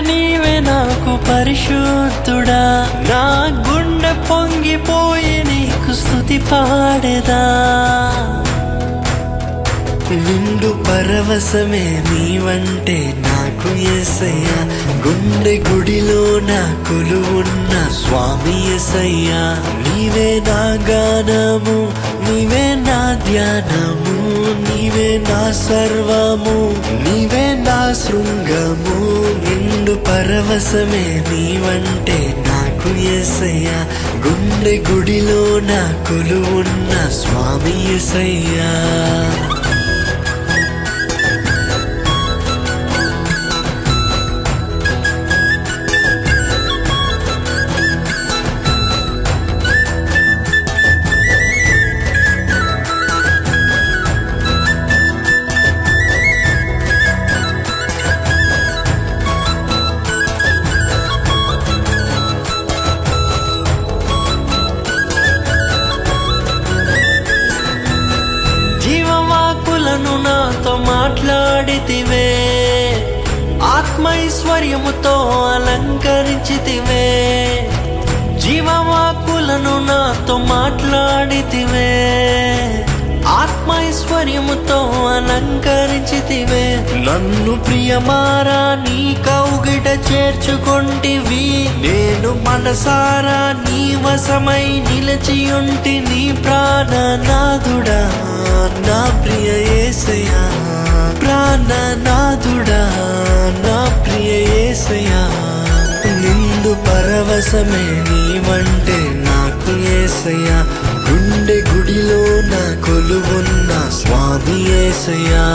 నీవే నాకు పరిశుద్ధుడా, నా గుండె పొంగిపోయి నీకు స్తుతి పాడేదా. నిండు పరవశమే నీవంటే నాకు యేసయ్యా, గుండె గుడిలో నా కొలువున్న స్వామి యేసయ్యా. నీవే నా గానము, నీవే నా ధ్యానము, నీవే నా సర్వము, నీవే నా శృంగము. నిండు పరవశమే నీవంటే నాకు యేసయ్యా, గుండె గుడిలో నా కొలువున్న స్వామి యేసయ్యా. జీవవాకులను నాతో మాట్లాడితివే, ఆత్మైశ్వర్యముతో అలంకరించితివే. జీవవాకులను నాతో మాట్లాడితివే, ఆత్మైశ్వర్యముతో అలంకరించితివే. నన్ను ప్రియమారా నీ కౌగిట చేర్చుకొంటివి, నేను మనసారా నీ వశమై నిలిచియుంటి. నీ ప్రాణనాథుడా నా ప్రియ యేసయ్యా, ప్రాణనాథుడా నా ప్రియ యేసయ్యా. నిండు పరవశమే నీవంటే నాకు యేసయ్యా, గుండె గుడిలో నా కొలువున్న స్వామి యేసయ్యా.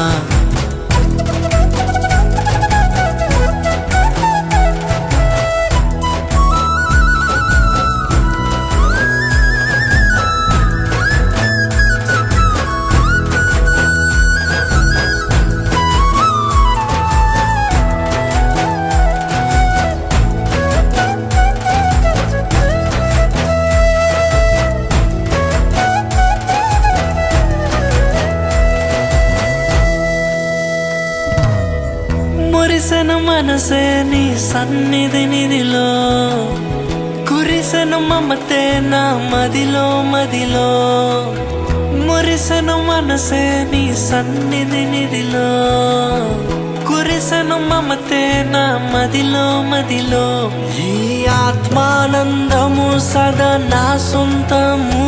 మురిసెను మనసే నీ సన్నిధి నిధిలో, కురిసెను మమతే నా మదిలో మదిలో. మురిసెను మనసే నీ సన్నిధి నిధిలో, కురిసెను మమతే నా మదిలో మదిలో. ఈ ఆత్మానందము సదా నా సొంతము,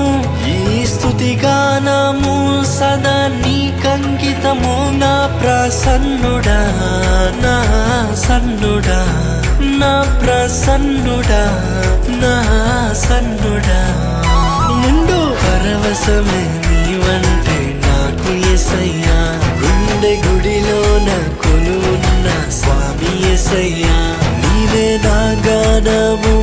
ఈ స్తుతి గానము సదా నీకంకితము. నా ప్రసన్నుడా నా సన్నుడా, నా ప్రసన్నుడా నా సన్నుడా. నిండు పరవశమే నీవంటే నాకు యేసయ్యా, గుండె గుడిలో నా కొలువున్న స్వామి యేసయ్యా. నీవే నా గానము,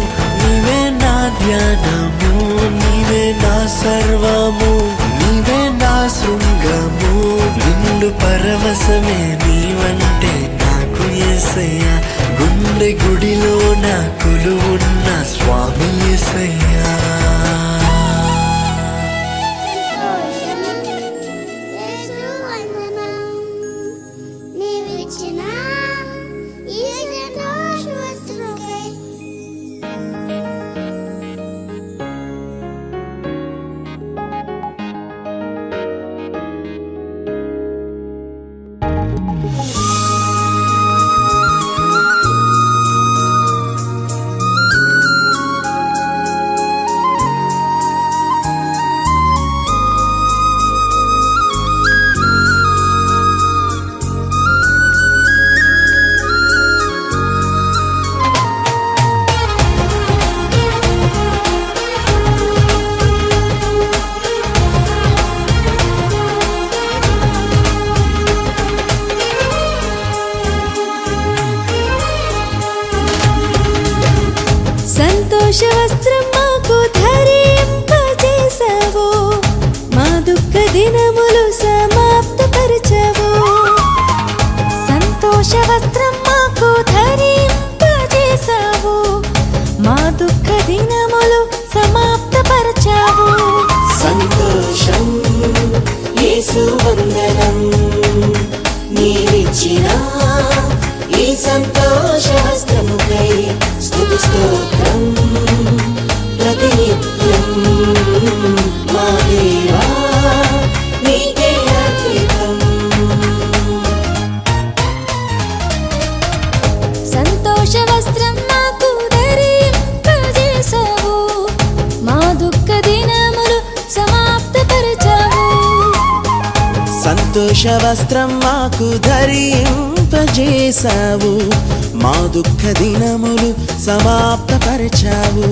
నీవే నా ధ్యానము, నీవే నా సర్వము, నీవే నా శృంగము. నిండు పరవశమే నీవంటే నాకు యేసయ్యా, గుండె గుడిలో నా కొలువున్న స్వామి యేసయ్యా. సంతోష వస్త్రం మాకు ధరింపజేసావు, మా దుఃఖ దినములు సమాప్తపరచవు. సంతోష వస్త్రం మాకు ధరింపజేసావు, మా దుఃఖ దినములు సమాప్తపరచావు. సంతోషం యేసు వందనం, నీవిచ్చిన ఈ సంతోష వస్త్రము సంతోష వస్త్రం మాకు ధరింపజేశావు, మా దుఃఖ దినములు సమాప్తపరచావు.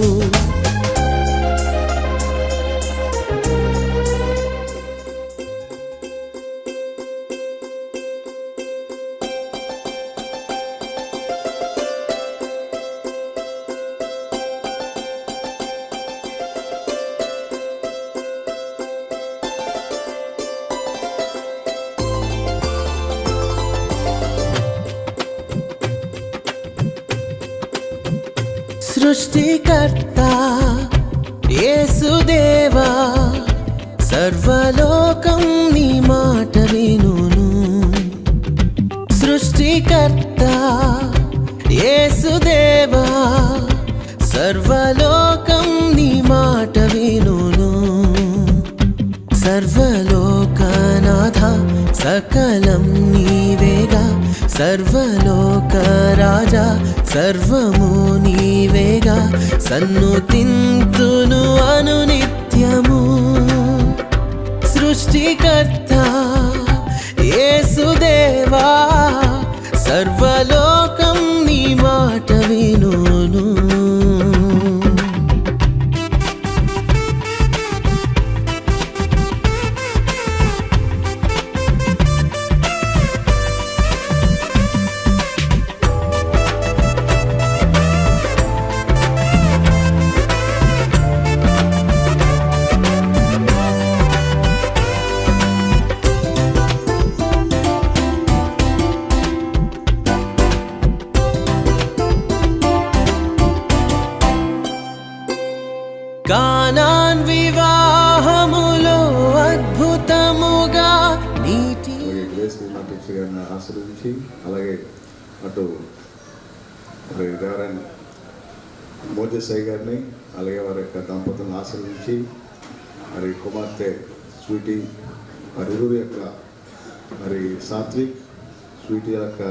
సృష్టికర్త యేసుదేవా, సర్వలోకం నీ మాట వినును. సృష్టికర్త యేసుదేవా, సర్వలోకం నీ మాట వినును. సర్వలోకనాథ సకలం నీవేగా, సర్వలోక రాజా సర్వము నీవేగా, సన్నుతింతును అనునిత్యము. సృష్టికర్త యేసుదేవా, సర్వలోకం నీ మాట వినును. కానాన్ వివాహములో అద్భుతముగా నీటి టీచర్ గారిని ఆశీర్వదించి, అలాగే అటు మరి రెవరెండ్ మోజేసయ్య గారిని, అలాగే వారి యొక్క దంపతులను ఆశీర్వదించి, మరి కుమార్తె స్వీటీ, మరి ఇరువురు యొక్క మరి సాత్విక్ స్వీటీ యొక్క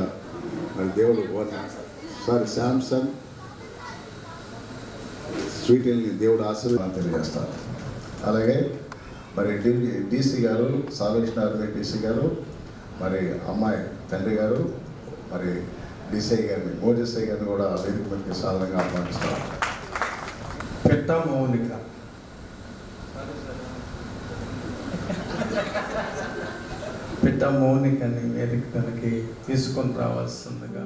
మరి దేవుడు శాంసన్ స్వీటీని దేవుడు ఆశీర్వాదం తెలియజేస్తారు. అలాగే మరి డీసీ గారు, సాల్వేషన్ ఆర్మీ డీసీ గారు, మరి అమ్మాయి తండ్రి గారు, మరి డీసీ గారిని మోజేసయ్య గారిని కూడా వేదిక మీదకి సాధారణంగా ఆహ్వానిస్తారు. పెట్ట మౌనిక పెట్ట మౌనికని వేదిక మీదకి తీసుకొని రావాల్సిందిగా.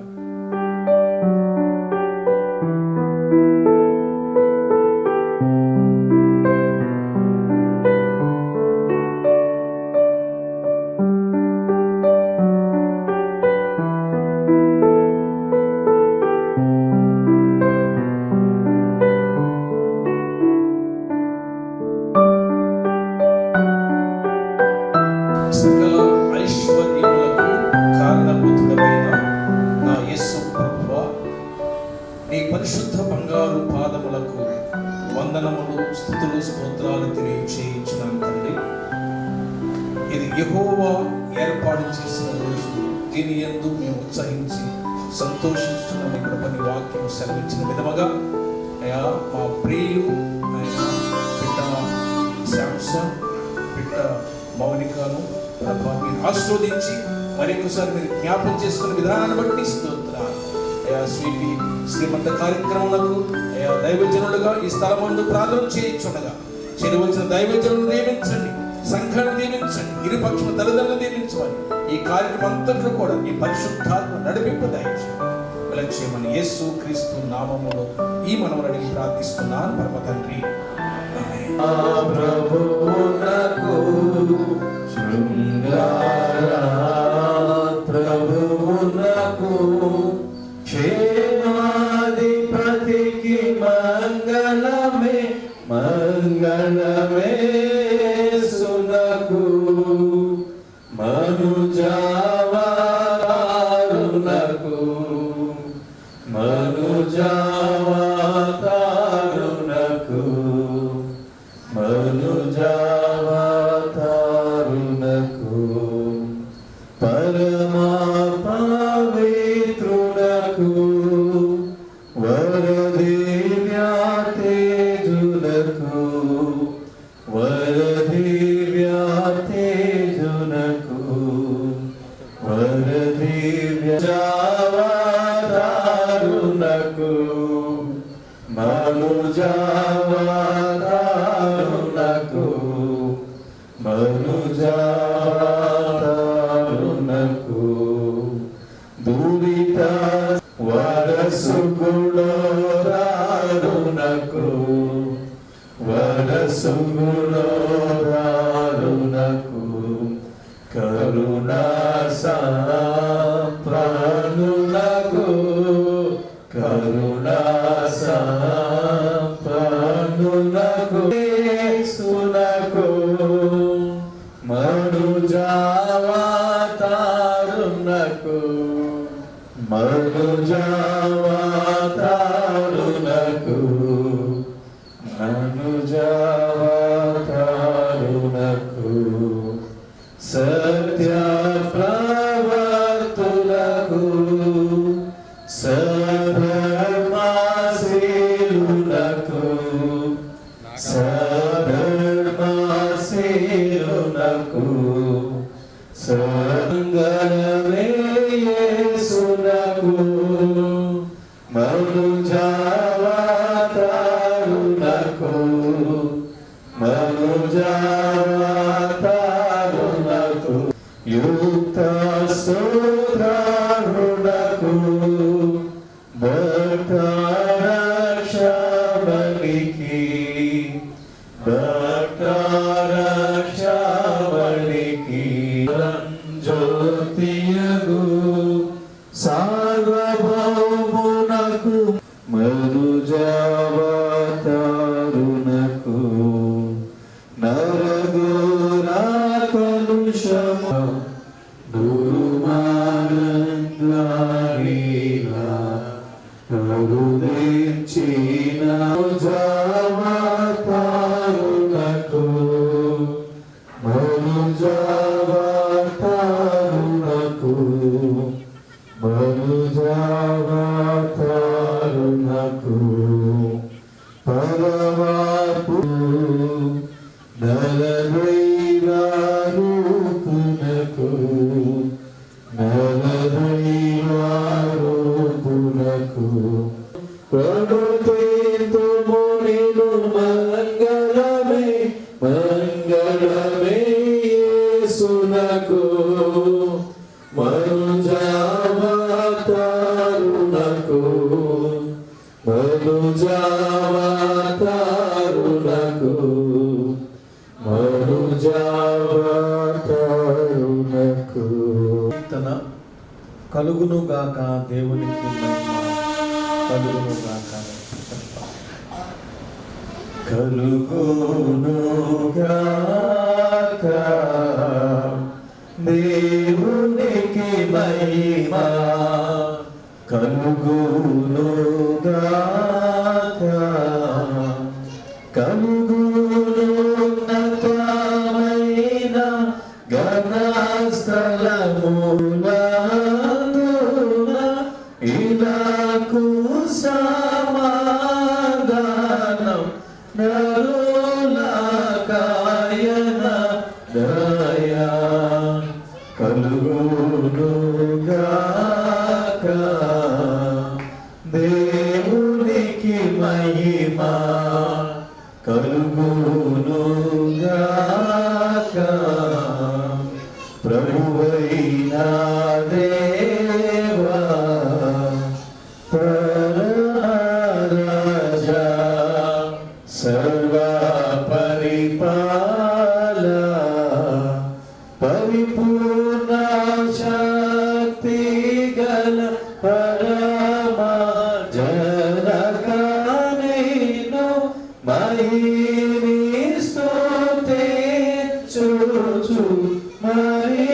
సకల ఐశ్వర్యములకు కారణభూతుడమైన నా యేసు ప్రభువా, నీ పరిశుద్ధ బంగారు పాదములకు వందనములు, స్తుతులు, స్తోత్రాలు తెలియచేయించిన తండ్రి, ఇది యెహోవా ఏర్పాటు చేసిన రోజు, దీని యందు మేము ఉత్సహించి సంతోషిస్తున్న మీ కృపని వాక్యం సెలవించిన విధముగా అయా మా ప్రియులు ఆయన బిడ్డ శాంసన్, బిడ్డ మౌనికను మీరు ఆస్వాదించి మరొకసారి మీరు జ్ఞాపకం చేసుకున్న విధానాన్ని బట్టి స్తోత్రాలు. అయా స్వీటీ శ్రీమంత కార్యక్రమాలకు అయా దైవజనులుగా ఈ స్థలం ముందు ప్రార్థన చేయించుండగా చేయవలసిన దైవజనులను దీవించండి, సంఘాన్ని దీవించండి, ఇరుపక్షుల తల్లిదండ్రులను దీవించమని ఈ కార్యక్రమం అంతట్లో కూడా ఈ పరిశుద్ధాత్మ నడిపింపు దయచేయండి. విలక్షేమని యేసు క్రీస్తు నామములో ఈ మనవరడికి ప్రార్థిస్తున్నాను పరమ తండ్రి. ప్రభువునకు క్షేమాధిపతికి మంగళమే మంగళమే సునకు మనుజావారునకు మనుజావారునకు మనుజావారునకు పరమా పవిత్రునకు వరదివ్యాతేజునకు వరదివ్యాతేజునకు కలుగులో రారునకు కరుణా సంపన్నునకు కరుణా సంపన్నునకు యేసునకు మనుజావతారునకు మనుజావతారునకు మనుజావతారునకు సత్య ప్రవర్తులకు సధర్మశీలులకు సధర్మశీలులకు సంగళమే యేసునకు మనుజావతారునకు మనుజావతారునకు యుక్త స్తోత్రునకు భక్తరక్షబలికి భక్తరక్షబలికి జ్యోతియగు సార్వభౌమునకు మనుజావతారునకు నరగురా కలుషము దుర్మార్గంగా కరుణించిన మనుజావతారునకు మనుజావతారునకు మనుజావతారునకు పరమాత్మ నలదైవారూపునకు నలదైవారూపునకు ప్రభుత్వ మునిలు మంగళమే మంగళమే యేసునకు మనుజావతారునకు మనుజావతారునకు మనుజావతారునకు కీర్తన కలుగును గాక దేవునికి మహిమ కలుగును గాక. కలుగును గాక దేవునికి మహిమ కలుగును గాక కలుగును ఉన్నతమైన ఘనస్థలములందున ఇలాకు సమాధానం నరులకాయన దయా కలుగును గాక దేవునికి మహిమ కలుగును గాక ప్రభువైన దేవా పరరాజా సర్వ పరిపాల పరిపూర్ణ శక్తి గల పరమ జనక నేను మహిని స్తుతించుచు మరి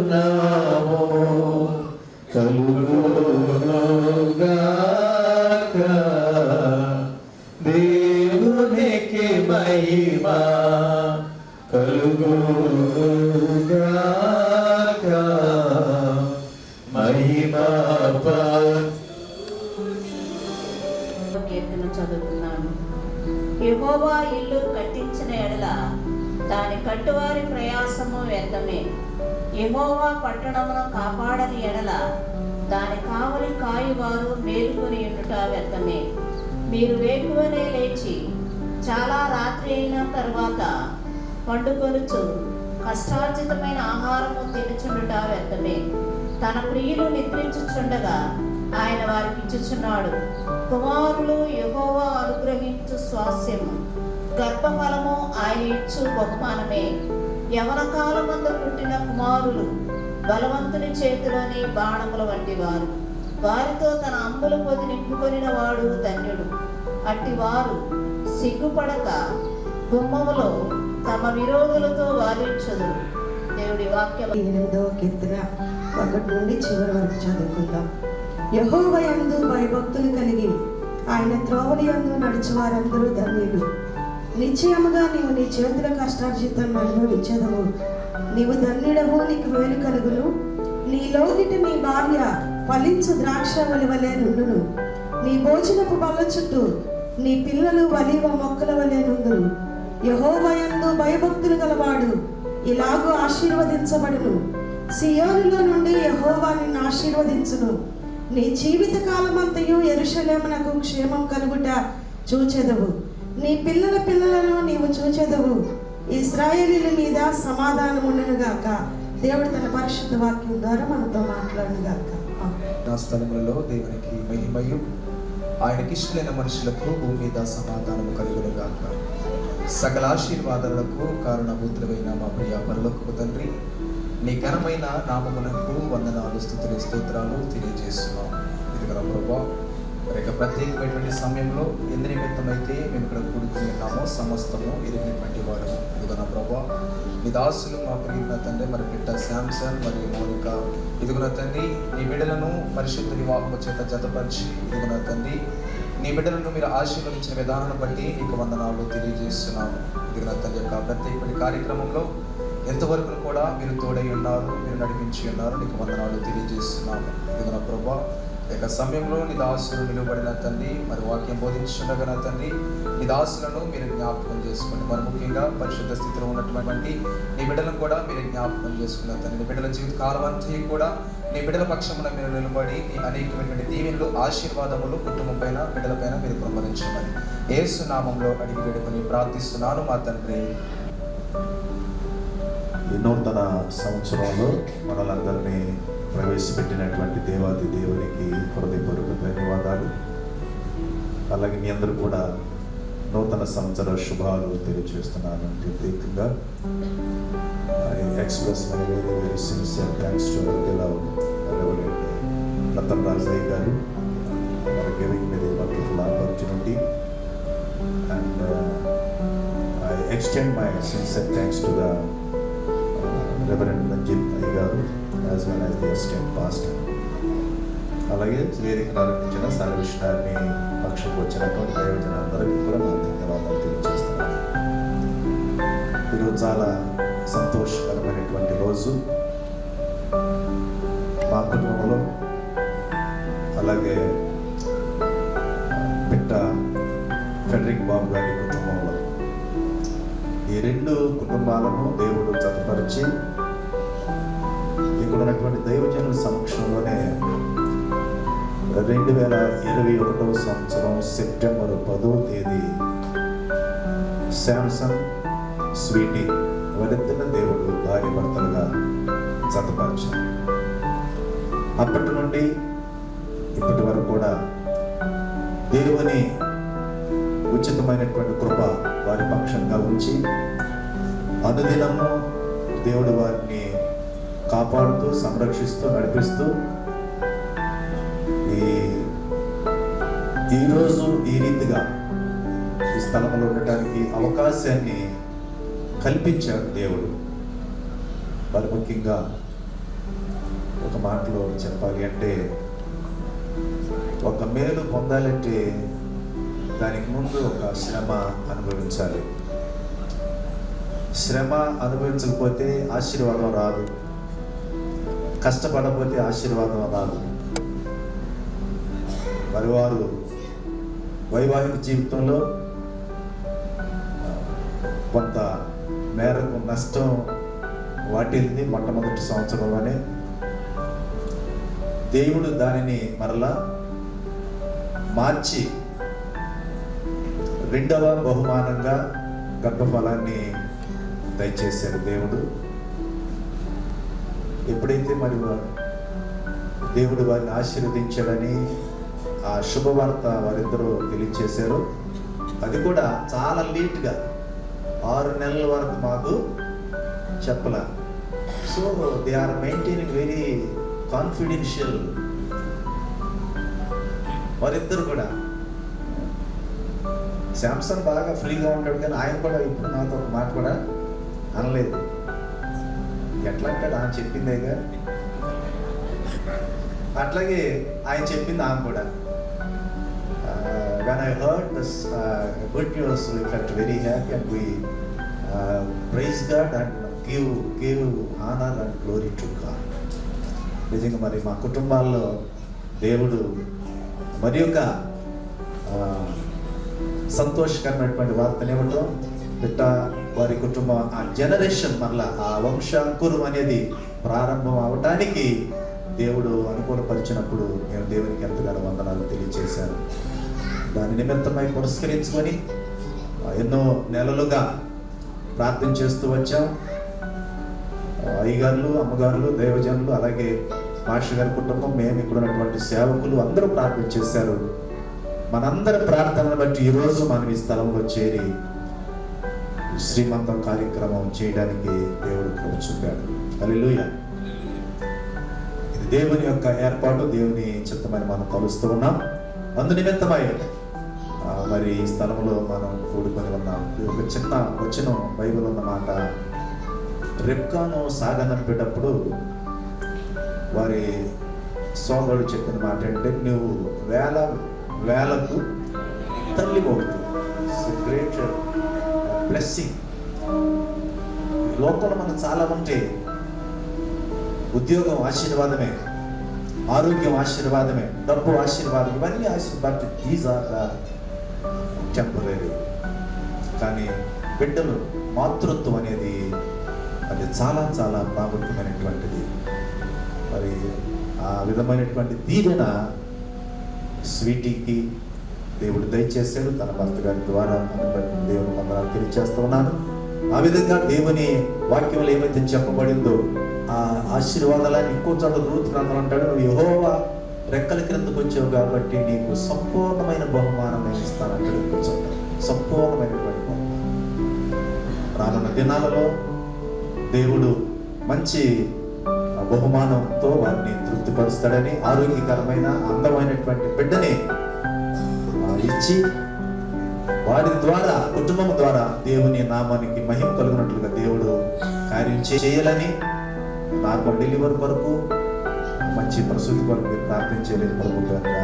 పొగడుచున్నాము కలుగును గాక దేవునికి మహిమ కలుగును గాక మహిమ కీర్తన చదువుతున్నాను. యెహోవా ఇల్లు కట్టించిన ఎడల దాని కట్టువారి ప్రయాసము వ్యర్థమే. యెహోవా పట్టణమును కాపాడని ఎడల దాని కావలి కాయువారు మేలుకొని ఉండుట వ్యర్థమే. మీరు వేకువనే లేచి చాలా రాత్రి అయిన తరువాత పండుకొనుచు కష్టార్జితమైన ఆహారము తినుచుండుట వ్యర్థమే. తన ప్రియులు నిద్రించుచుండగా ఆయన వారికి ఇచ్చుచున్నాడు. కుమారులు యెహోవా అనుగ్రహించు స్వాస్యము, గర్భఫలము ఆయన ఇచ్చు బహుమానమే. యవన కాలమందు పుట్టిన కుమారులు బలవంతుని చేతిలోని బాణముల వంటి వారు. వారితో తన అంబుల పొది నింపుకొనిన వాడు ధన్యుడు. అట్టి వారు సిగ్గుపడక గుమ్మములో తమ విరోధులతో వాదించుదురు. దేవుడి వాక్యం. 8వ కీర్తన 1 నుండి చివరి వరకు చదువుకుందాం. యెహోవా యందు భయభక్తులు కలిగి ఆయన త్రోవల యందు నడుచు వారందరూ ధన్యులు. నిశ్చయముగా నీవు నీ చేతుల కష్టార్జితం అనుభవించదవు. నీవు ధన్యుడవు, నీకు మేలు కలుగును. నీ లోగిట నీ భార్య ఫలించు ద్రాక్ష వలె నుండును. నీ భోజనపు బల్ల చుట్టూ నీ పిల్లలు వలివ మొక్కల వలె నుండును. యెహోవా యందు భయభక్తులు గలవాడు ఇలాగూ ఆశీర్వదించబడును. సియోనులో నుండి యెహోవా నిన్ను ఆశీర్వదించును. నీ జీవిత కాలమంతయు యెరూషలేమునకు క్షేమం కలుగుట చూచెదవు. నీ పిల్లల పిల్లలను నీవు చూచెదవు. ఇశ్రాయేలీయుల మీద సమాధానముండునుగాక. దేవుడు తన పరిశుద్ధ వాక్యం ద్వారా మనతో మాట్లాడునుగాక. నా స్థలములలో దేవునికి మహిమయు, ఆయనకి ఇష్టమైన మనుషులకు భూమి మీద సమాధానము కలుగునుగాక. సకల ఆశీర్వాదాలకు కారణభూతులైన మా ప్రియ పరలోకపు తండ్రి, నీ ఘనమైన నామమునకు వందనాలు, స్తుతులు, స్తోత్రాలు తెలియజేస్తున్నాం. ఇదిగో ప్రభా, ప్రత్యేకమైనటువంటి సమయంలో ఎందు నిమిత్తమైతే మేము ఇక్కడ కూడుకుని ఉన్నామో సమస్తము ఎరిగినటువంటి వాడు. ఇదిగో ప్రభా, నీ దాసులు మా ప్రియుల తండ్రి, మరి బిడ్డ శాంసన్ మరియు మౌనిక, ఇదిగో తండ్రి నీ బిడ్డలను పరిశుద్ధ వివాహము చేత జతపరిచి, ఇదిగో తండ్రి నీ బిడ్డలను మీరు ఆశీర్వదించిన విధానాన్ని బట్టి నీకు వందనాలు తెలియజేస్తున్నాను. ఇదిగో తండ్రి యొక్క ప్రత్యేకమైన కార్యక్రమంలో ఎంతవరకు కూడా మీరు తోడై ఉన్నారు, మీరు నడిపించి ఉన్నారు, నీకు వందనాలు తెలియజేస్తున్నాము. ఇదిగో ప్రభా, యొక్క సమయంలో నీ దాసులు నిలబడిన తండ్రి, మరి వాక్యం బోధించుండగా నా తండ్రి నీ దాసులను మీరు జ్ఞాపకం చేసుకోండి. మరి ముఖ్యంగా పరిశుద్ధ స్థితిలో ఉన్నటువంటి నీ బిడ్డలను కూడా మీరు జ్ఞాపకం చేసుకున్న తండ్రి, నీ బిడ్డల జీవిత కాలం అంతా కూడా నీ బిడ్డల పక్షమున మీరు నిలబడి నీ అనేకమైనటువంటి దీవెనలు, ఆశీర్వాదములు కుటుంబం పైన, బిడ్డల పైన మీరు ప్రమరించమని యేసు నామంలో అడిగి వేడుకొని ప్రార్థిస్తున్నాను మా తండ్రి. ఈ నూతన సంవత్సరంలో మనలందరినీ ప్రవేశపెట్టినటువంటి దేవాది దేవునికి హృదయపూర్వక ధన్యవాదాలు. అలాగే మీ అందరూ కూడా నూతన సంవత్సర శుభాలు తెలియజేస్తున్నాను. ప్రత్యేకంగా express my very very sincere thanks to Reverend Ratan Rajaiah garu for giving me the wonderful opportunity, and I extend my sincere thanks to the Reverend Ranjith Ayya garu as well as the assistant pastor. అలాగే వేదికను ఆరంభించిన సర్వవిష్ణాన్ని పక్షంకి వచ్చినటువంటి దైవజనందరికీ కూడా నా ధన్యవాదాలు తెలియజేస్తున్నాను. ఈరోజు చాలా సంతోషకరమైనటువంటి రోజు. మా కుటుంబంలో అలాగే పిట్ట ఫెడరిక్ బాబు గారి కుటుంబంలో ఈ రెండు కుటుంబాలను దేవుడు జతపరిచి ఇక్కడ ఉన్నటువంటి దైవజనుల సమక్షంలోనే 2021వ సంవత్సరం సెప్టెంబర్ 10వ తేదీ శాంసన్, స్వీటీ వారిద్దరిని దేవుడు భార్య భర్తలుగా జతపరిచారు. అప్పటి నుండి ఇప్పటి వరకు కూడా దేవుని ఉచితమైనటువంటి కృప వారి పక్షంగా ఉంచి అనుదినము దేవుడు వారిని కాపాడుతూ, సంరక్షిస్తూ, నడిపిస్తూ ఈరోజు ఈ రీతిగా ఈ స్థలంలో ఉండటానికి అవకాశాన్ని కల్పించాడు దేవుడు. మరి ముఖ్యంగా ఒక మాటలో చెప్పాలి అంటే, ఒక మేలు పొందాలంటే దానికి ముందు ఒక శ్రమ అనుభవించాలి. శ్రమ అనుభవించకపోతే ఆశీర్వాదం రాదు, కష్టపడకపోతే ఆశీర్వాదం రాదు. మరి వారు వైవాహిక జీవితంలో కొంత మేరకు నష్టం వాటిల్ని మొట్టమొదటి సంవత్సరంలోనే. దేవుడు దానిని మరలా మార్చి రెండవ బహుమానంగా గర్భఫలాన్ని దయచేశారు దేవుడు. ఎప్పుడైతే మరి దేవుడు వారిని ఆశీర్వదించాడని ఆ శుభవార్త వారిద్దరూ తెలియచేశారు. అది కూడా చాలా లేట్గా 6 నెలల వరకు మాకు చెప్పలే. So they are maintaining very confidential. వారిద్దరు కూడా శాంసంగ్ బాగా ఫ్రీగా ఉంటాడు, కానీ ఆయన కూడా ఇప్పుడు నాతో ఒక మాట కూడా అనలేదు. ఎట్లా అంటాడు, ఆయన చెప్పిందేగా, అట్లాగే ఆయన చెప్పింది ఆమె కూడా. When I heard this good news, we felt very happy and we praise God and give honor and glory to God. నిజంగా మరి మా కుటుంబాల్లో దేవుడు మరి యొక్క సంతోషకరమైనటువంటి వార్తలు ఏమిటో బిడ్డ వారి కుటుంబం ఆ జనరేషన్ మరలా ఆ వంశాంకురం అనేది ప్రారంభం అవటానికి దేవుడు అనుకూలపరిచినప్పుడు నేను దేవునికి ఎంతగానో వందనాలు తెలియజేశాను. దాని నిమిత్తమై పురస్కరించుకొని ఎన్నో నెలలుగా ప్రార్థన చేస్తూ వచ్చాం. అయ్యగారులు, అమ్మగారులు, దైవజనులు, అలాగే మాస్టర్ గారి కుటుంబం, మేము ఇక్కడ ఉన్నటువంటి సేవకులు అందరూ ప్రార్థన చేశారు. మనందరి ప్రార్థనను బట్టి ఈరోజు మనం ఈ స్థలంలో చేరి శ్రీమంతం కార్యక్రమం చేయడానికి దేవుడు కృప చూపాడు. హల్లెలూయా. ఇది దేవుని యొక్క ఏర్పాటు, దేవుని చిత్తమని మనం కలుస్తూ ఉన్నాం. అందు నిమిత్తమై మరి ఈ స్థలంలో మనం కూడుకొని ఉన్నాం. ఒక చిన్న వచనం బైబిల్ ఉన్న మాట, రెబ్కాను సాగనంపేటప్పుడు వారి సోదరుడు చెప్పిన మాట అంటే, నువ్వు వేలకు తల్లి అవుతుంది. Great blessing. లోకంలో మనకు చాలా ఉంటే, ఉద్యోగం ఆశీర్వాదమే, ఆరోగ్యం ఆశీర్వాదమే, డబ్బు ఆశీర్వాదం, ఇవన్నీ ఆశీర్వాదం. These are the temporary. కానీ బిడ్డలు, మాతృత్వం అనేది అది చాలా చాలా ప్రాముఖ్యమైనటువంటిది. మరి ఆ విధమైనటువంటి దీవెన స్వీటీకి దేవుడు దయచేశాడు తన భర్త గారి ద్వారా. దేవుని వందనాలు తెలియజేస్తూ ఉన్నాను. ఆ విధంగా దేవుని వాక్యంలో ఏమైతే చెప్పబడిందో ఆ ఆశీర్వాదాలని ఇంకో చోట రూతు గ్రంథం అంటాడు, నువ్వు యెహోవా రెక్కల క్రిందకు వచ్చావు కాబట్టి నీకు సంపూర్ణమైన బహుమానం నేను ఇస్తానంటాడు. ఇంకో చోట సంపూర్ణమైనటువంటి బహుమానం. రానున్న దినాలలో దేవుడు మంచి బహుమానంతో వారిని తృప్తిపరుస్తాడని, ఆరోగ్యకరమైన అందమైనటువంటి బిడ్డని ఇచ్చి వారి ద్వారా, కుటుంబం ద్వారా దేవుని నామానికి మహిమ కలుగునట్లుగా దేవుడు కార్యం చేయాలని, నార్మల్ డెలివరీ వరకు, మంచి ప్రసూతి వరకు ప్రార్థించేయలేని ప్రభుత్వంగా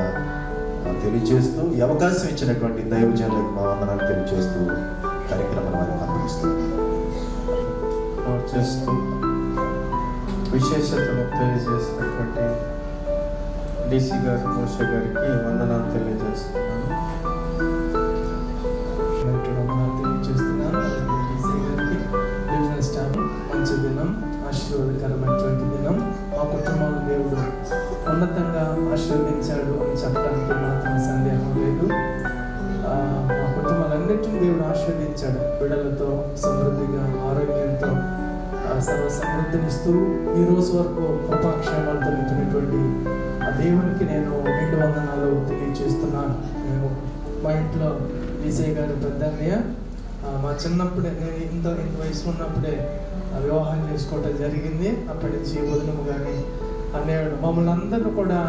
తెలియజేస్తూ, ఈ అవకాశం ఇచ్చినటువంటి దైవజనులకు మా వందనాలు తెలియజేస్తూ కార్యక్రమాన్ని వారికి అప్పగిస్తూ చేస్తూ విశేషతను తెలియజేసినటువంటి డీసీ గారు, మోషే గారికి వందనాలు తెలియజేస్తున్నాను. డీసీ గారికి, డివిజనల్ స్టాఫ్, మంచి దినం, ఆశీర్వాదకరమైనటువంటి దినం. మా కుటుంబంలో దేవుడు ఉన్నతంగా ఆశీర్వదించాడు అని చెప్పడానికి మాత్రం సందేహం లేదు. మా కుటుంబాలన్నింటినీ దేవుడు ఆశీర్వదించాడు. బిడ్డలతో, సమృద్ధిగా, ఆరోగ్యంతో, సర్వ సమృద్ధినిస్తూ ఈ రోజు వరకు కృపాక్షేమాలతో నింపినటువంటి ఆ దేవునికి నేను 2 వందనాలు తెలియజేస్తున్నాను. నేను మా ఇంట్లో విజయ్ గారు పెద్దన్నయ్య, మా చిన్నప్పుడే, నేను ఇంత వయసులో ఉన్నప్పుడే వివాహం చేసుకోవటం జరిగింది. అప్పటి నుంచి వదినము కానీ అన్నయ్య మమ్మల్ని అందరూ కూడా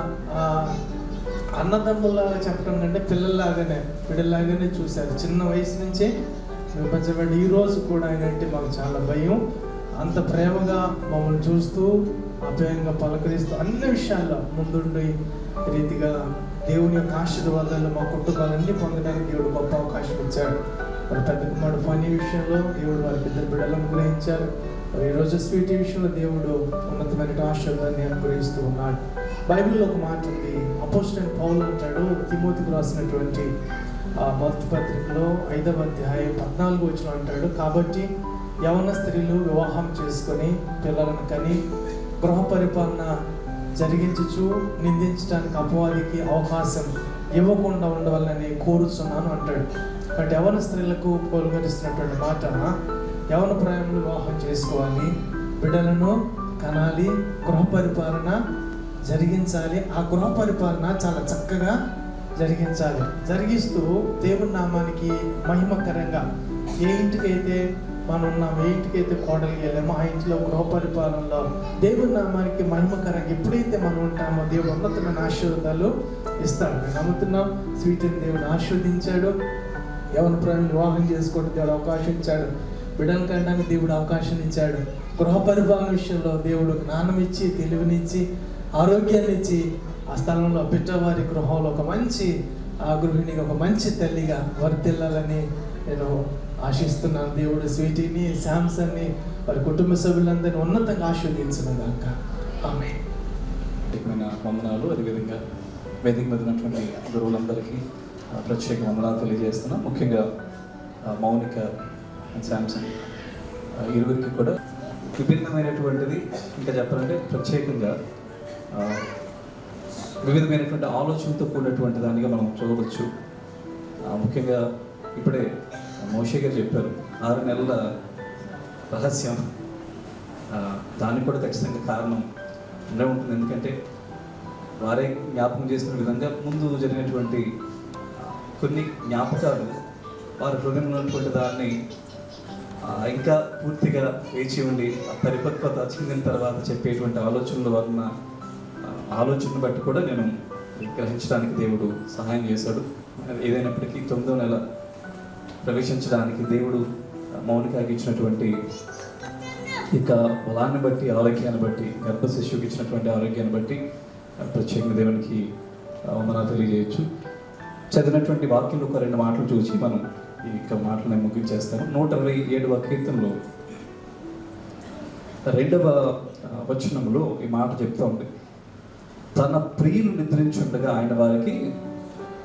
అన్నదమ్ములాగా చెప్పడం కంటే పిల్లల్లాగానే, బిడ్డలాగానే చూశారు. చిన్న వయసు నుంచే పెంచబడి ఈ రోజు కూడా ఆయన అంటే మాకు చాలా భయం. అంత ప్రేమగా మమ్మల్ని చూస్తూ, అభయంగా పలకరిస్తూ, అన్ని విషయాల్లో ముందుండి రీతిగా దేవుని యొక్క ఆశీర్వాదాలు మా కుటుంబాలన్నీ పొందడానికి దేవుడు గొప్ప అవకాశం ఇచ్చాడు. మరి పెద్ద కుమారుడు పని విషయంలో దేవుడు వారికి 2 బిడ్డలను అనుగ్రహించారు. మరి ఈరోజు స్వీటీ విషయంలో దేవుడు ఉన్నతమైన ఆశీర్వాదాన్ని అనుగ్రహిస్తూ ఉన్నాడు. బైబిల్లో ఒక మాట ఉంది, అపోస్తలుడైన పౌలు అంటాడు, తిమోతికి రాసినటువంటి మొదటి పత్రికలో 5వ అధ్యాయం 14వ వచనం అంటాడు, కాబట్టి యవన స్త్రీలు వివాహం చేసుకొని పిల్లలను కని గృహ పరిపాలన జరిగించుచు నిందించడానికి అపవాదికి అవకాశం ఇవ్వకుండా ఉండవాలని కోరుచున్నాను అంటాడు. కాబట్టి యవన స్త్రీలకు పోలుగరిస్తున్నటువంటి మాట, యవన ప్రాయంలో వివాహం చేసుకోవాలి, బిడ్డలను కనాలి, గృహ పరిపాలన జరిగించాలి. ఆ గృహ పరిపాలన చాలా చక్కగా జరిగించాలి. జరిగిస్తూ దేవుని నామానికి మహిమకరంగా ఏ ఇంటికైతే మనం ఉన్నాం, ఏ ఇంటికైతే కోడలికి వెళ్ళామో ఆ ఇంట్లో గృహ పరిపాలనలో దేవుని నామానికి మహిమకరంగా ఎప్పుడైతే మనం ఉంటామో దేవుడు ఉన్నతమైన ఆశీర్వాదాలు ఇస్తాడు. మేము నమ్ముతున్నాం. స్వీటిని దేవుడు ఆశీర్వదించాడు. యవన ప్రాణులు వివాహం చేసుకోవడం దేవుడు అవకాశం ఇచ్చాడు. బిడ్డలు కనడానికి దేవుడు అవకాశం ఇచ్చాడు. గృహ పరిపాలన విషయంలో దేవుడు జ్ఞానం ఇచ్చి, తెలివినిచ్చి, ఆరోగ్యాన్ని ఇచ్చి ఆ స్థలంలో బిడ్డవారి గృహంలో ఒక మంచి గృహిణిగా, ఒక మంచి తల్లిగా వర్ధిల్లాలని నేను ఆశిస్తున్నాను. దేవుడు స్వీటీని, శాంసన్ని, వారి కుటుంబ సభ్యులందరినీ ఉన్నతంగా ఆశీర్వదించిన దాక ఆమె. వందనాలు. అదేవిధంగా వేదిక మీద ఉన్నటువంటి గురువులందరికీ ప్రత్యేక వందనాలు తెలియజేస్తున్నాం. ముఖ్యంగా మౌనిక అండ్ శాంసన్ ఇరువురికి కూడా విభిన్నమైనటువంటిది, ఇంకా చెప్పాలంటే ప్రత్యేకంగా వివిధమైనటువంటి ఆలోచనతో కూడినటువంటి దానిగా మనం చూడవచ్చు. ముఖ్యంగా ఇప్పుడే మోషే గారు చెప్పారు 6 నెలల రహస్యం. దానికి కూడా ఖచ్చితంగా కారణం ఉండే ఉంటుంది. ఎందుకంటే వారే జ్ఞాపకం చేసిన విధంగా ముందు జరిగినటువంటి కొన్ని జ్ఞాపకాలు వారి హృదయంలో ఉన్నటువంటి దాన్ని ఇంకా పూర్తిగా వేచి ఉండి పరిపక్వత చెందిన తర్వాత చెప్పేటువంటి ఆలోచనలు వలన ఆలోచనను బట్టి కూడా నేను గ్రహించడానికి దేవుడు సహాయం చేశాడు. ఏదైనప్పటికీ 9వ నెల ప్రవేశించడానికి దేవుడు మౌనికకి ఇచ్చినటువంటి ఇక బలాన్ని బట్టి, ఆరోగ్యాన్ని బట్టి, గర్భ శిశువుకి ఇచ్చినటువంటి ఆరోగ్యాన్ని బట్టి ప్రత్యేకంగా దేవునికి వందనాలు తెలియజేయచ్చు. చదివినటువంటి వాక్యంలో ఒక 2 మాటలు చూసి మనం ఈ మాటలు నేను ముగించేస్తాను. 127వ కీర్తనలో 2వ వచనంలో ఈ మాట చెప్తా ఉంది, తన ప్రియులు నిద్రించుండగా ఆయన వారికి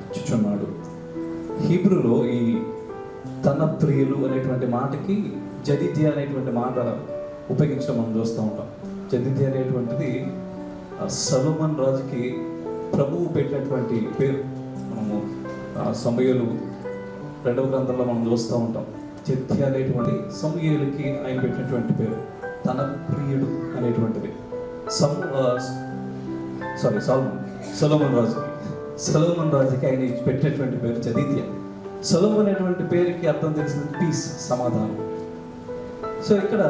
ఇచ్చుచున్నాడు. హీబ్రూలో ఈ తన ప్రియులు అనేటువంటి మాటకి జదిద్య అనేటువంటి మాట ఉపయోగించడం మనం చూస్తూ ఉంటాం. జదిద్య అనేటువంటిది సొలొమోను రాజుకి ప్రభువు పెట్టినటువంటి పేరు. మనము సమూయేలు 2వ గ్రంథంలో మనం చూస్తూ ఉంటాం. జదిద్య అనేటువంటి సమూయేలుకి ఆయన పెట్టినటువంటి పేరు తన ప్రియుడు అనేటువంటిది. సొలొమోను రాజుకి ఆయన పెట్టినటువంటి పేరు జదిద్య. సొలొమోను అనేటువంటి పేరుకి అర్థం తెలిసిన పీస్, సమాధానం. సో ఇక్కడ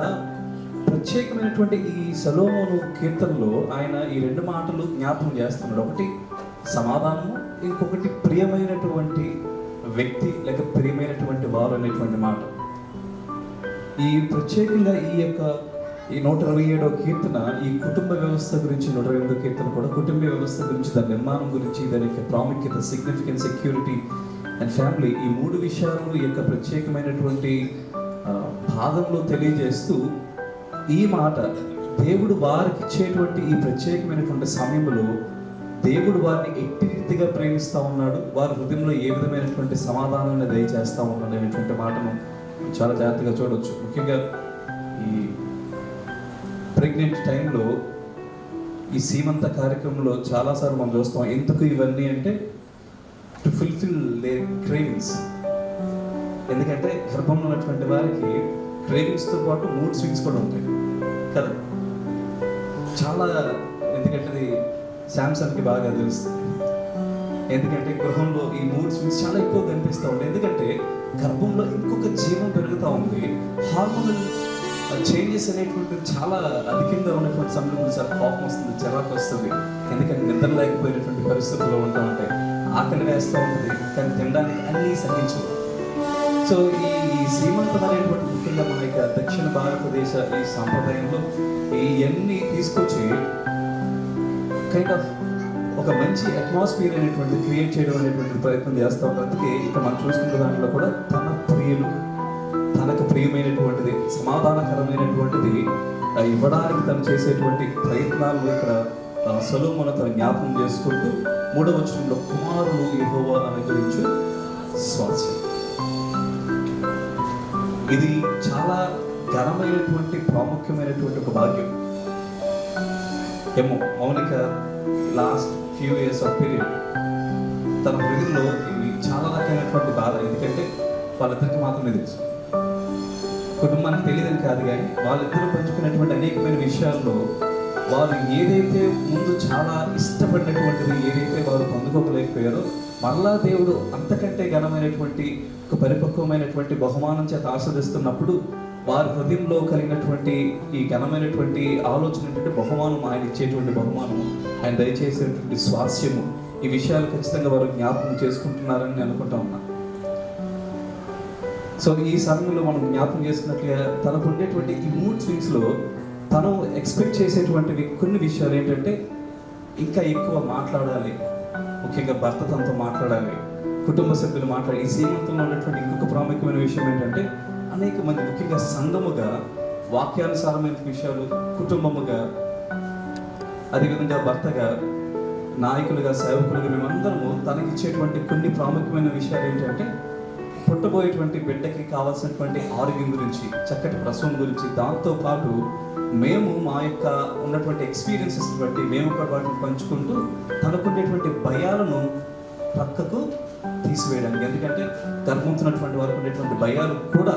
ప్రత్యేకమైనటువంటి ఈ సొలొమోను కీర్తనలో ఆయన ఈ 2 మాటలు జ్ఞాపకం చేస్తున్నాడు. ఒకటి సమాధానము, ఇంకొకటి ప్రియమైనటువంటి వ్యక్తి లేక ప్రియమైనటువంటి వారు అనేటువంటి మాట. ఈ ప్రత్యేకంగా ఈ 127వ కీర్తన ఈ కుటుంబ వ్యవస్థ గురించి, 128వ కీర్తన కూడా కుటుంబ వ్యవస్థ గురించి, దాని నిర్మాణం గురించి, దాని యొక్క ప్రాముఖ్యత, సిగ్నిఫికెన్స్, సెక్యూరిటీ అండ్ ఫ్యామిలీ, ఈ 3 విషయాలు ఈ యొక్క ప్రత్యేకమైనటువంటి భాగంలో తెలియజేస్తూ ఈ మాట దేవుడు వారికి ఇచ్చేటువంటి ఈ ప్రత్యేకమైనటువంటి సమయంలో దేవుడు వారిని ఎట్టి రీతిగా ప్రేమిస్తూ ఉన్నాడు, వారి హృదయంలో ఏ విధమైనటువంటి సమాధానాన్ని దయచేస్తూ ఉన్నాడు అనేటువంటి మాటను చాలా జాగ్రత్తగా చూడవచ్చు. ముఖ్యంగా ఈ ప్రెగ్నెంట్ టైంలో ఈ సీమంత కార్యక్రమంలో చాలాసార్లు మనం చూస్తాం. ఎందుకు ఇవన్నీ అంటే టు ఫుల్ఫిల్ దేర్ క్రేవింగ్స్. ఎందుకంటే గర్భంలో ఉన్నటువంటి వారికి క్రేవింగ్స్తో పాటు మూడ్ స్వింగ్స్ కూడా ఉంటాయి కదా చాలా. ఎందుకంటే అది శాంసన్కి బాగా తెలుస్తుంది. ఎందుకంటే గృహంలో ఈ మూడ్ స్వింగ్స్ చాలా ఎక్కువ కనిపిస్తూ ఉంటాయి. ఎందుకంటే గర్భంలో ఇంకొక జీవం పెరుగుతూ ఉంది. హార్మోనల్ చేంజెస్ అనేటువంటి చాలా అధికంగా ఉన్నటువంటి సమయంలో చాలా కోపం వస్తుంది, చిరాకు వస్తుంది. ఎందుకంటే నిద్ర లేకపోయినటువంటి పరిస్థితుల్లో ఉంటూ ఉంటాయి. ఆకలి వేస్తూ ఉంటుంది, కానీ తినడానికి అన్నీ సహించవు. సో ఈ శ్రీమంతం అనేటువంటి ముఖ్యంగా మన యొక్క దక్షిణ భారతదేశ ఈ సాంప్రదాయంలో ఇవన్నీ తీసుకొచ్చి కైండ్ ఆఫ్ ఒక మంచి అట్మాస్ఫియర్ అనేటువంటి క్రియేట్ చేయడం అనేటువంటి ప్రయత్నం చేస్తూ ఉంటారు. అందుకే ఇక మనం చూసుకున్న దాంట్లో కూడా తన ప్రియులు, తనకు ప్రియమైనటువంటిది, సమాధానకరమైనటువంటిది ఇవ్వడానికి తను చేసేటువంటి ప్రయత్నాలు ఇక్కడ సొలొమోను తన జ్ఞాపకం చేసుకుంటూ 3వ వచనంలో కుమారులు యెహోవా అనుగ్రహించు స్వాస్థ్యం. ఇది చాలా ఘనమైనటువంటి ప్రాముఖ్యమైనటువంటి ఒక భాగ్యం. ఏమో Mounika last few years of period తన హృదయంలో ఇది చాలా రకమైనటువంటి బాధ. ఎందుకంటే వాళ్ళిద్దరికి మాత్రమే తెలుసు, కుటుంబానికి తెలియదని కాదు, కానీ వాళ్ళిద్దరూ పంచుకున్నటువంటి అనేకమైన విషయాల్లో వారు ఏదైతే ముందు చాలా ఇష్టపడినటువంటిది ఏదైతే వారు పొందుకోలేకపోయారో మరలా దేవుడు అంతకంటే ఘనమైనటువంటి ఒక పరిపక్వమైనటువంటి బహుమానం చేత ఆస్వాదిస్తున్నప్పుడు వారి హృదయంలో కలిగినటువంటి ఈ ఘనమైనటువంటి ఆలోచన ఏంటంటే బహుమానం, ఆయన ఇచ్చేటువంటి బహుమానము, ఆయన దయచేసేటువంటి స్వాస్యము, ఈ విషయాలు ఖచ్చితంగా వారు జ్ఞాపకం చేసుకుంటున్నారని నేను అనుకుంటా ఉన్నా. సో ఈ సమయంలో మనం జ్ఞాపకం చేసుకున్నట్లుగా తనకు ఉండేటువంటి ఈ మూడ్ స్వింగ్స్లో తను ఎక్స్పెక్ట్ చేసేటువంటివి కొన్ని విషయాలు ఏంటంటే ఇంకా ఎక్కువ మాట్లాడాలి, ముఖ్యంగా భర్త తనతో మాట్లాడాలి, కుటుంబ సభ్యులు మాట్లాడాలి. ఈ సీమంతంలో ఉన్నటువంటి ఇంకొక ప్రాముఖ్యమైన విషయం ఏంటంటే అనేక మంది ముఖ్యంగా సంఘముగా వాక్యానుసారమైన విషయాలు, కుటుంబముగా, అదేవిధంగా భర్తగా, నాయకులుగా, సేవకులుగా మేమందరము తనకిచ్చేటువంటి కొన్ని ప్రాముఖ్యమైన విషయాలు ఏంటంటే పుట్టబోయేటువంటి బిడ్డకి కావాల్సినటువంటి ఆరోగ్యం గురించి, చక్కటి ప్రసవం గురించి, దాంతోపాటు మేము మా యొక్క ఉన్నటువంటి ఎక్స్పీరియన్సెస్ బట్టి మేము కూడా వాటిని పంచుకుంటూ తనకుండేటువంటి భయాలను పక్కకు తీసివేయడానికి. ఎందుకంటే గర్భంతున్నటువంటి వారికి ఉండేటువంటి భయాలు కూడా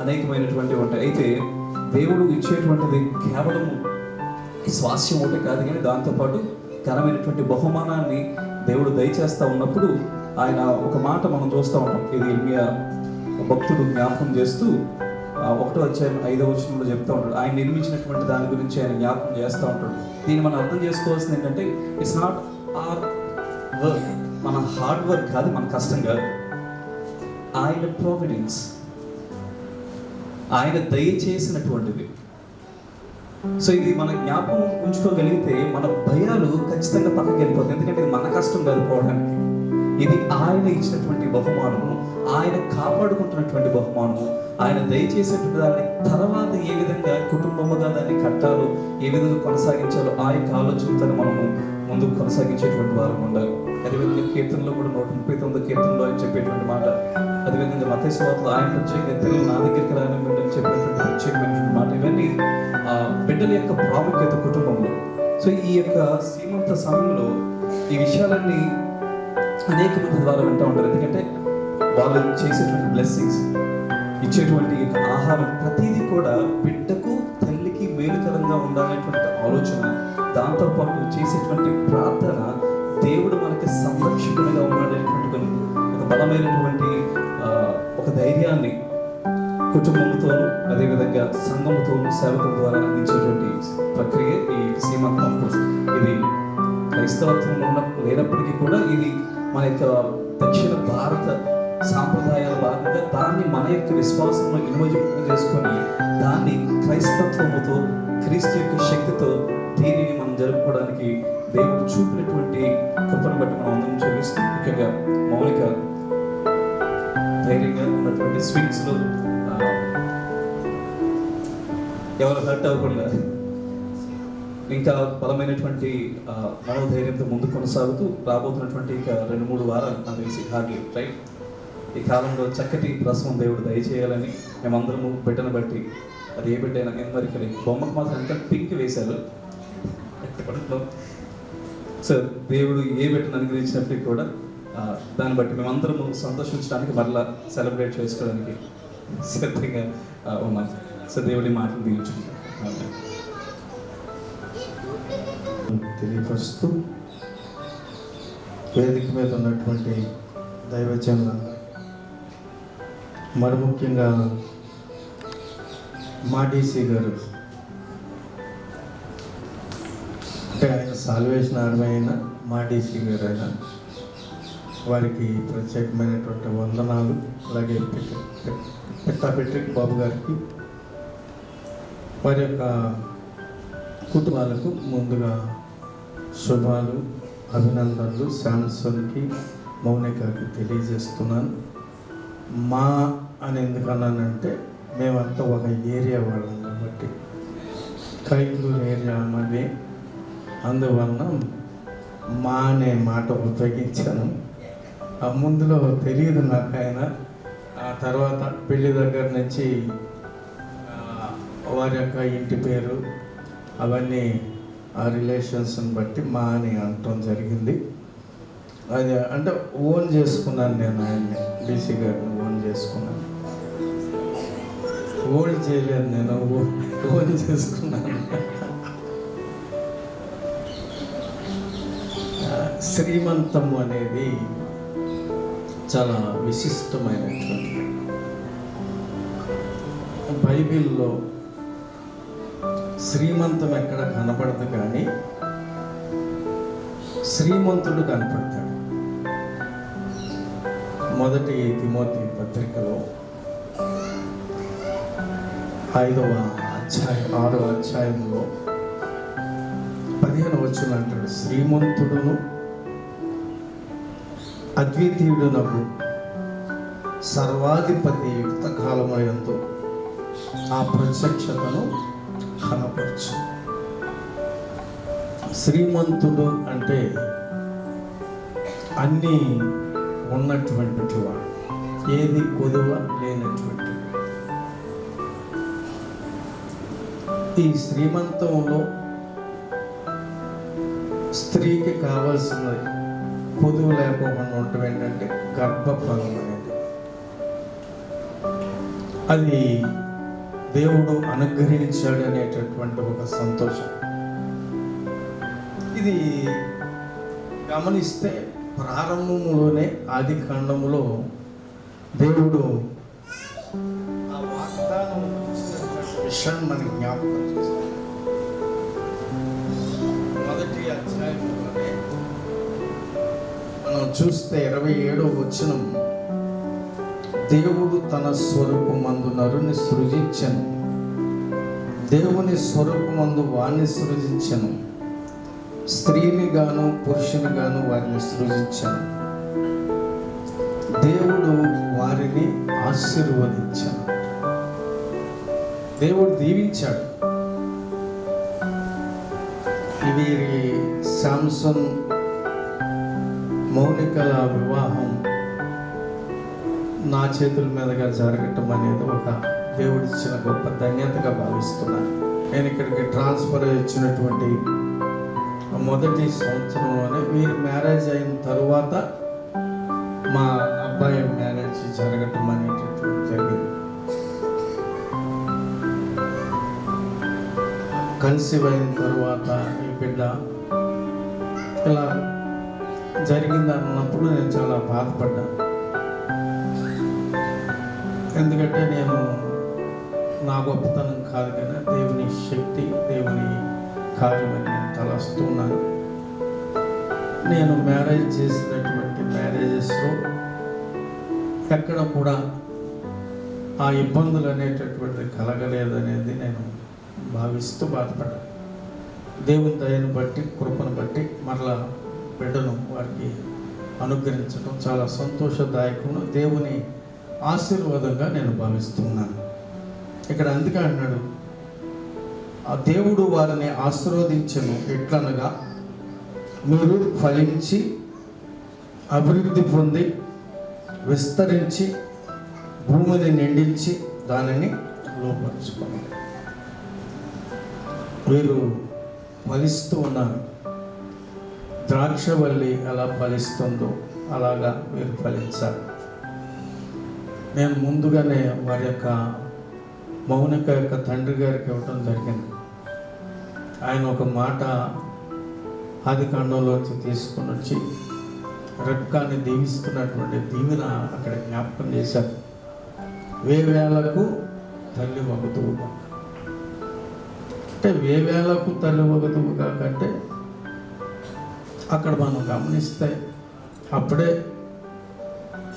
అనేకమైనటువంటి ఉంటాయి. అయితే దేవుడు ఇచ్చేటువంటిది కేవలము స్వాస్యం ఒకటి కాదు, కానీ దాంతోపాటు ఘనమైనటువంటి బహుమానాన్ని దేవుడు దయచేస్తూ ఉన్నప్పుడు ఆయన ఒక మాట మనం చూస్తూ ఉంటాం. ఇది ఇర్మియా భక్తుడు జ్ఞాపకం చేస్తూ 1వ అధ్యాయం 5వ వచనంలో చెప్తూ ఉంటాడు. ఆయన నిర్మించినటువంటి దాని గురించి ఆయన జ్ఞాపకం చేస్తూ ఉంటాడు. దీన్ని మనం అర్థం చేసుకోవాల్సింది ఏంటంటే ఇట్స్ నాట్ ఆర్ వర్క్, మన హార్డ్ వర్క్ కాదు, మన కష్టం కాదు, ఆయన ప్రావిడెన్స్, ఆయన దయచేసినటువంటిది. సో ఇది మన జ్ఞాపకం ఉంచుకోగలిగితే మన భయాలు ఖచ్చితంగా పక్కకి వెళ్ళిపోతాయి. ఎందుకంటే ఇది మన కష్టం కాదు పోవడానికి, ఇది ఆయన ఇచ్చినటువంటి బహుమానము, ఆయన కాపాడుకుంటున్నటువంటి బహుమానము, ఆయన దయచేసేటువంటి దాన్ని తర్వాత ఏ విధంగా కుటుంబముగా దాన్ని కట్టాలో, ఏ విధంగా కొనసాగించాలో ఆ యొక్క ఆలోచనతో మనము ముందుకు కొనసాగించేటువంటి వారు ఉండాలి. అదేవిధంగా కీర్తనలో కూడా 139 కీర్తనలో ఆయన చెప్పేటువంటి మాట, అదేవిధంగా మత్తయి సువార్తలో ఆయన ప్రత్యేకంగా పిల్లలు నా దగ్గరికి రాని చెప్పేటువంటి ప్రత్యేకమైనటువంటి మాట, ఇవన్నీ బిడ్డల యొక్క ప్రాముఖ్యత కుటుంబంలో. సో ఈ యొక్క సీమంత సమయంలో ఈ విషయాలన్నీ అనేక మంది ద్వారా వింటూ ఉంటారు. ఎందుకంటే వాళ్ళు చేసేటువంటి బ్లెస్సింగ్స్, ఇచ్చేటువంటి ఆహారం, ప్రతిదీ కూడా బిడ్డకు, తల్లికి మేలుకరంగా ఉండాలనేటువంటి ఆలోచన, దాంతోపాటు చేసేటువంటి ప్రార్థన, దేవుడు మనకి సంరక్షకుడిగా ఉన్నాడనేటువంటి ఒక బలమైనటువంటి ఒక ధైర్యాన్ని కుటుంబంతోనూ అదేవిధంగా సంఘముతోనూ సేవకుల ద్వారా అందించేటువంటి ప్రక్రియ ఈ సీమంతం. ఆఫ్ కోర్స్ ఇది క్రైస్తవత్వంలో లేనప్పటికీ కూడా ఇది మన యొక్క దక్షిణ భారత సాంప్రదాయాల భాగంగా దాన్ని మన యొక్క విశ్వాసంలో ఇన్వజింప చేసుకొని దాన్ని క్రైస్తత్వముతో, క్రీస్తు యొక్క శక్తితో దీనిని మనం జరుపుకోవడానికి దేవుడు చూపినటువంటి కృపను బట్టి మనం అందరం చూపిస్తూ, ముఖ్యంగా మౌలిక ధైర్యంగా ఉన్నటువంటి స్వింగ్స్లో ఎవరు హర్ట్ అవ్వకుండా ఇంకా బలమైనటువంటి మనోధైర్యంతో ముందు కొనసాగుతూ రాబోతున్నటువంటి ఇక 2-3 వారాలు నాకు తెలిసి హార్డ్లీ రైట్ ఈ కాలంలో చక్కటి ప్రసవం దేవుడు దయచేయాలని మేమందరము బిడ్డను బట్టి, అది ఏ బిడ్డ అయినా మరి బొమ్మకు మాత్రం ఎంత పింక్ వేశారు. సో దేవుడు ఏ బిడ్డను అనుగ్రహించినప్పటికీ కూడా దాన్ని బట్టి మేమందరము సంతోషించడానికి, మరలా సెలబ్రేట్ చేసుకోవడానికి సిద్ధంగా ఉన్నాం. సో దేవుడి మాటలు దీవించుకుంటాం. తెలియపరుస్తూ వేదిక మీద ఉన్నటువంటి దైవజనుల, మరి ముఖ్యంగా మా డీసీ గారు, అంటే ఆయన సాల్వేషన్ ఆర్మీ అయినా మా డీసీ గారు అయినా వారికి ప్రత్యేకమైనటువంటి వందనాలు. అలాగే పెట్రిక్ బాబు గారికి, వారి యొక్క కుటుంబాలకు ముందుగా శుభాలు, అభినందనలు శాంసన్కి, మౌనికకి తెలియజేస్తున్నాను. మా అని ఎందుకన్నానంటే మేమంతా ఒక ఏరియా వాళ్ళం కాబట్టి, కైకలూరు ఏరియా మాది, అందువలన మా అనే మాట ఉపయోగించాను. ఆ ముందులో తెలియదు నాకు ఆయన, ఆ తర్వాత పెళ్లి దగ్గర నుంచి వారి యొక్క ఇంటి పేరు అవన్నీ ఆ రిలేషన్స్ని బట్టి మా అని అనటం జరిగింది. అది అంటే ఓన్ చేసుకున్నాను నేను, ఆయన్ని డీసీ గారిని ఓన్ చేసుకున్నాను. ఓల్డ్ చేయలేదు నేను, ఓన్ చేసుకున్నాను. శ్రీమంతము అనేది చాలా విశిష్టమైనటువంటి బైబిల్లో శ్రీమంతం ఎక్కడ కనబడదు, కానీ శ్రీమంతుడు కనపడతాడు. మొదటి తిమోతి పత్రికలో 6వ అధ్యాయంలో 15వ వచనం అంటాడు, శ్రీమంతుడును అద్వితీయుడునకు సర్వాధిపతి యుక్త కాలమయందు ఆ ప్రత్యక్షతను కనపరచు. శ్రీమంతుడు అంటే అన్నీ ఉన్నటువంటి వాడు, ఏది కొదువ లేనటువంటి. ఈ శ్రీమంతంలో స్త్రీకి కావాల్సినది కొదువు లేకపోకుండా ఉండటం ఏంటంటే గర్భఫలం అనేది. అది దేవుడు అనుగ్రహించాడు అనేటటువంటి ఒక సంతోషం. ఇది గమనిస్తే ప్రారంభంలోనే ఆది కాండములో దేవుడు ఆ వాగ్దానం విషయాన్ని మనకి జ్ఞాపకం చేస్తాడు. మొదటి అధ్యాయంలోనే మనం చూస్తే 27వ వచనం, దేవుడు తన స్వరూపమందు నరుని సృజించెను, దేవుని స్వరూపమందు వారిని సృజించెను, స్త్రీని గాను పురుషుని గాను వారిని సృజించాను, దేవుడు వారిని ఆశీర్వదించాడు. దేవుడు దీవించాడు. వీరి శాంసన్ మౌనికల వివాహం నా చేతుల మీదుగా జరగటం అనేది ఒక దేవుడిచ్చిన గొప్ప ధన్యతగా భావిస్తున్నాను. నేను ఇక్కడికి ట్రాన్స్ఫర్ వచ్చినటువంటి మొదటి సంవత్సరంలోనే వీరి మ్యారేజ్ అయిన తరువాత మా అబ్బాయి మ్యారేజ్ జరగటం అనేటటువంటి జరిగింది. కన్సీవ్ అయిన తర్వాత ఈ బిడ్డ ఇలా జరిగింది అన్నప్పుడు నేను చాలా బాధపడ్డాను. ఎందుకంటే నేను నా గొప్పతనం కాదు కానీ దేవుని శక్తి, దేవుని కార్యమని నేను తలస్తున్నాను. నేను మ్యారేజ్ చేసినటువంటి మ్యారేజెస్లో ఎక్కడ కూడా ఆ ఇబ్బందులు అనేటటువంటిది కలగలేదనేది నేను భావిస్తూ బాధపడ్డాను. దేవుని దయను బట్టి, కృపను బట్టి మరలా బిడ్డను వారికి అనుగ్రహించడం చాలా సంతోషదాయకము, దేవుని ఆశీర్వాదంగా నేను భావిస్తున్నాను. ఇక్కడ అందుకే అన్నాడు, ఆ దేవుడు వారిని ఆశీర్వదించెను ఎట్లనగా, మీరు ఫలించి అభివృద్ధి పొంది విస్తరించి భూమిని నిండించి దానిని లోపరుచుకోవాలి. వీరు ఫలిస్తూ ఉన్నారు. ద్రాక్షవల్లి ఎలా ఫలిస్తుందో అలాగా వీరు ఫలించారు. నేను ముందుగానే వారి యొక్క మౌనిక యొక్క తండ్రి గారికి ఇవ్వటం జరిగింది. ఆయన ఒక మాట ఆది కాండంలోంచి తీసుకుని వచ్చి రెబ్కాని దీవిస్తున్నటువంటి దీవెన అక్కడ జ్ఞాపకం చేశారు. వేవేలకు తల్లి వగుతువుగా, అంటే వేవేలకు తల్లి వగుతువుగా కంటే అక్కడ మనం గమనిస్తే అప్పుడే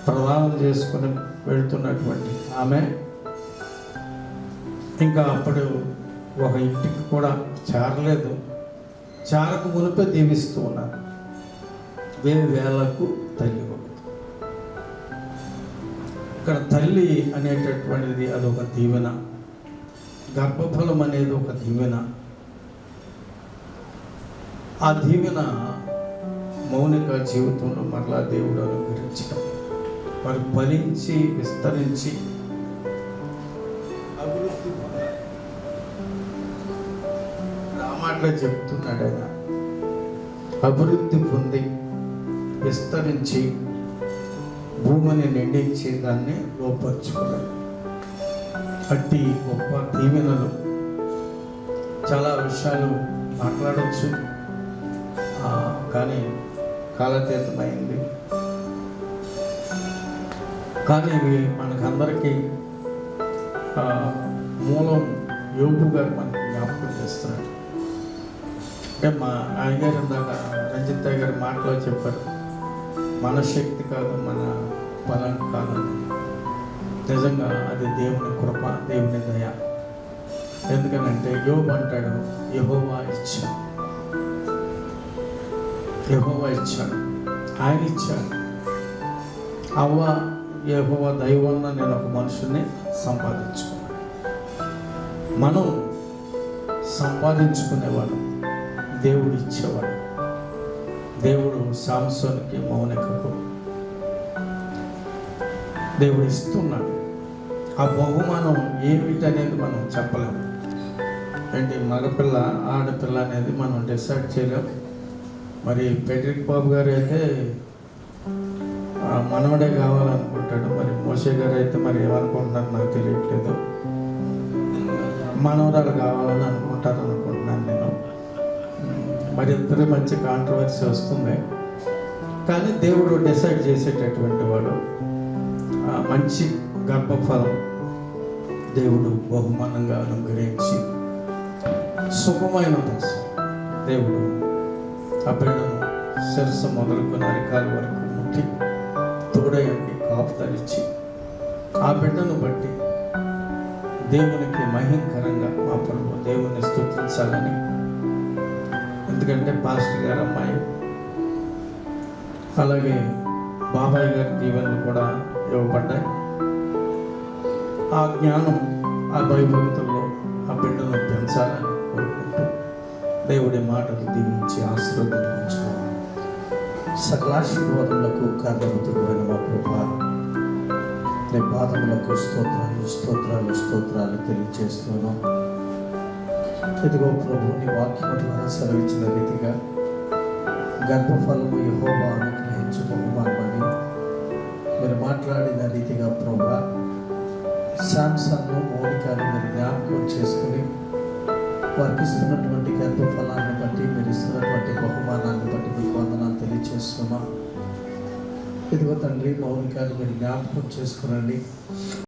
ప్రదానం చేసుకుని వెళ్తున్నటువంటి ఆమె ఇంకా అప్పుడు ఒక ఇంటికి కూడా చేరలేదు, చారకు మునిపే దీవిస్తూ ఉన్నారు. వేలకు తల్లి ఒకటి. ఇక్కడ తల్లి అనేటటువంటిది అదొక దీవెన, గర్భఫలం అనేది ఒక దీవెన. ఆ దీవెన మౌనిక జీవితంలో మరలా దేవుడు అనుగ్రహించడం, వారు ఫలించి విస్తరించి అభివృద్ధి పొందాలి. ఆ మాటలో చెప్తున్నాడు ఆయన, అభివృద్ధి పొంది విస్తరించి భూమిని నిండించి దాన్ని లోపరుచుకోవాలి. అట్టి గొప్ప దీవెనలు చాలా విషయాలు మాట్లాడవచ్చు, కానీ కాలతీతమైంది. కానీ ఇవి మనకందరికీ మూలం యోబు గారు మనకి జ్ఞాపకం చేస్తున్నాడు. అంటే మా అయ్యగారు ఇందాక రంజిత్ అయ్య గారి మాటలో చెప్పారు, మన శక్తి కాదు, మన బలం కాదని. నిజంగా అది దేవుని కృప, దేవుని దయ. ఎందుకనంటే యోబు అంటాడు, యెహోవా ఇచ్చాడు, యెహోవా ఇచ్చాడు, ఆయన ఇచ్చాడు. అవ్వ యెహోవా దయ వలన నేను ఒక మనుషుల్ని సంపాదించుకున్నాను. మనం సంపాదించుకునేవాడు, దేవుడు ఇచ్చేవాడు. దేవుడు సాంసోనికి మౌనికకు దేవుడు ఇస్తున్నాడు. ఆ బహుమానం ఏమిటనేది మనం చెప్పలేము. ఏంటి మగపిల్ల ఆడపిల్ల అనేది మనం డిసైడ్ చేయలేము. మరి పెట్రిక్ బాబు గారు అయితే మనవడే కావాలనుకుంటాడు, మరి మోషే గారు అయితే మరి ఏమనుకుంటున్నారు నాకు తెలియట్లేదు, మనవరాలు కావాలని అనుకుంటారు అనుకుంటున్నాను నేను. మరి ఇద్దరి మంచి కాంట్రవర్సీ వస్తుంది. కానీ దేవుడు డిసైడ్ చేసేటటువంటి వాడు. మంచి గర్భఫలం దేవుడు బహుమానంగా అనుగ్రహించి సుఖమైన దశ దేవుడు ఆ బిడ్డను శిరస్సు మొదలుకొని అరికాల వరకు ముట్టి తోడయండి కాపుతరిచి ఆ బిడ్డను బట్టి దేవునికి మహింకరంగా మా ప్రభు దేవుని స్తుతించాలని. ఎందుకంటే పాస్టర్ గారు అమ్మాయి, అలాగే బాబాయ్ గారి దీవెనలు కూడా ఇవ్వబడ్డాయి. ఆ జ్ఞానం, ఆ భయభక్తుల్లో ఆ బిడ్డను పెంచాలని కోరుకుంటూ దేవుడి మాటలు దీవించి ఆశీర్వదించుకోవాలి. సకలాశీర్వాదములకు కారణభూతుడు అయిన మా ప్రభా, నీ పాదములకు స్తోత్రాలు స్తోత్రాలు స్తోత్రాలు తెలియజేస్తున్నాను. ఇదిగో ప్రభు, నీ వాక్యం ద్వారా సెలవిచ్చిన రీతిగా గర్భఫలము యెహోవా అనుగ్రహించు బహుమానమని మీరు మాట్లాడిన రీతిగా ప్రభా, శాంసన్ను మౌనికాను మీరు జ్ఞాపకం చేసుకుని వారికి ఇస్తున్నటువంటి గర్భఫలాన్ని బట్టి, మీరు ఇస్తున్నటువంటి బహుమానాన్ని బట్టి మీకు వందనాలు తెలియజేస్తున్నాం. ఇదిగో తండ్రి, మౌనికాన్ని మీరు జ్ఞాపకం చేసుకునండి.